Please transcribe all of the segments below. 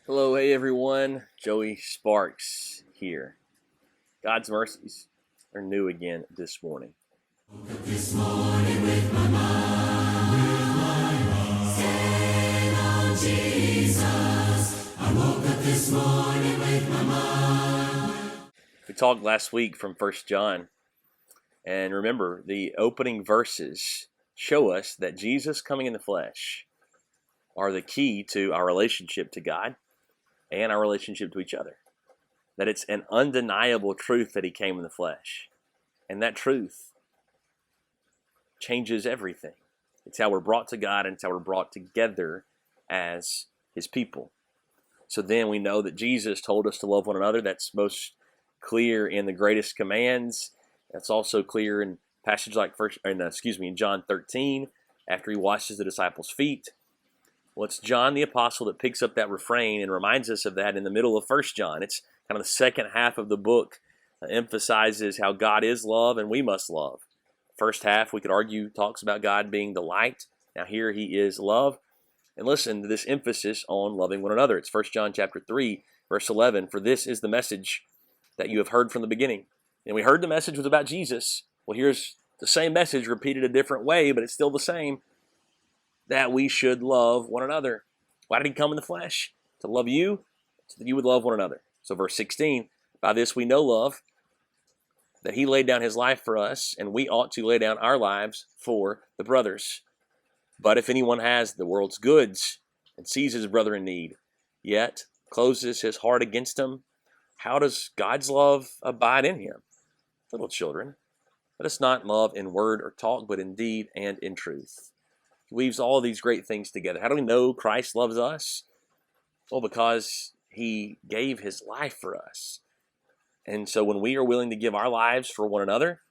Hello, hey everyone. Joey Sparks here. God's mercies are new again this morning. This morning with my mind set on Jesus. I woke up this morning with my mind. We talked last week from 1 John, and remember, the opening verses show us that Jesus coming in the flesh are the key to our relationship to God and our relationship to each other. That it's an undeniable truth that he came in the flesh. And that truth changes everything. It's how we're brought to God, and it's how we're brought together as his people. So then we know that Jesus told us to love one another. That's most clear in the greatest commands. That's also clear in passages like in John 13, after he washes the disciples' feet. Well, it's John the Apostle that picks up that refrain and reminds us of that in the middle of 1 John. It's kind of the second half of the book, emphasizes how God is love and we must love. First half, we could argue, talks about God being the light. Now here he is love. And listen to this emphasis on loving one another. It's 1 John chapter 3, verse 11. For this is the message that you have heard from the beginning. And we heard the message was about Jesus. Well, here's the same message repeated a different way, but it's still the same. That we should love one another. Why did he come in the flesh? To love you, so that you would love one another. So verse 16, by this we know love, that he laid down his life for us, and we ought to lay down our lives for the brothers. But if anyone has the world's goods and sees his brother in need, yet closes his heart against him, how does God's love abide in him? Little children, let us not love in word or talk, but in deed and in truth. He weaves all of these great things together. How do we know Christ loves us? Well, because he gave his life for us. And so when we are willing to give our lives for one another,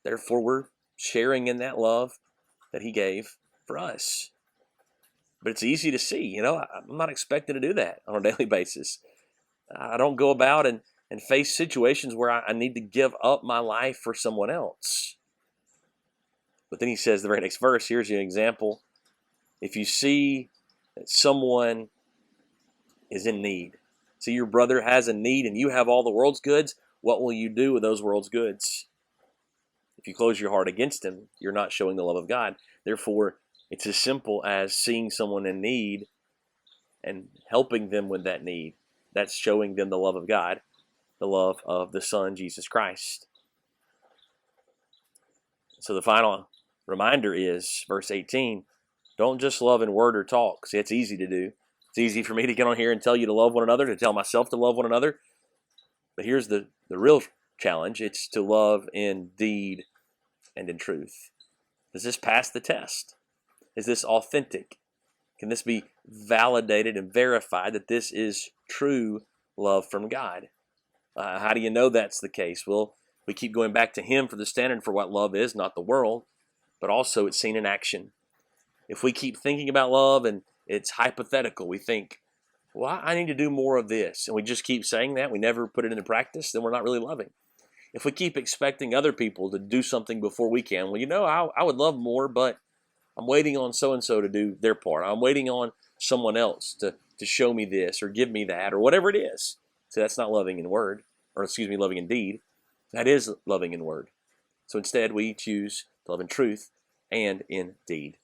therefore we're sharing in that love that he gave for us. But it's easy to see, I'm not expected to do that on a daily basis. I don't go about and face situations where I need to give up my life for someone else. But then he says, the very next verse, here's an example. If you see that someone is in need, see your brother has a need and you have all the world's goods, what will you do with those world's goods? If you close your heart against him, you're not showing the love of God. Therefore, it's as simple as seeing someone in need and helping them with that need. That's showing them the love of God, the love of the Son, Jesus Christ. So the final reminder is verse 18. Don't just love in word or talk. See, it's easy to do. It's easy for me to get on here and tell you to love one another, to tell myself to love one another. But here's the real challenge. It's to love in deed and in truth. Does this pass the test? Is this authentic? Can this be validated and verified that this is true love from God? How do you know that's the case? Well, we keep going back to him for the standard for what love is, not the world, but also it's seen in action. If we keep thinking about love and it's hypothetical, we think, well, I need to do more of this, and we just keep saying that, we never put it into practice, then we're not really loving. If we keep expecting other people to do something before we can, well, I would love more, but I'm waiting on so-and-so to do their part. I'm waiting on someone else to show me this or give me that or whatever it is. So that's not loving in word, loving in deed. That is loving in word. So instead, we choose to love in truth and in deed.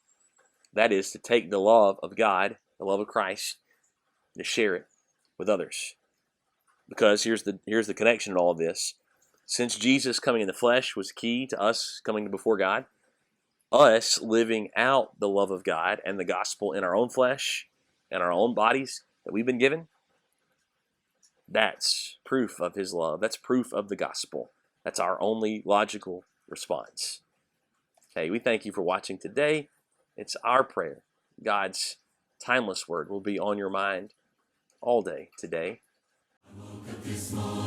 That is to take the love of God, the love of Christ, to share it with others. Because here's the connection in all of this. Since Jesus coming in the flesh was key to us coming before God, us living out the love of God and the gospel in our own flesh and our own bodies that we've been given, that's proof of his love. That's proof of the gospel. That's our only logical response. Hey, we thank you for watching today. It's our prayer. God's timeless word will be on your mind all day today. I woke up this morning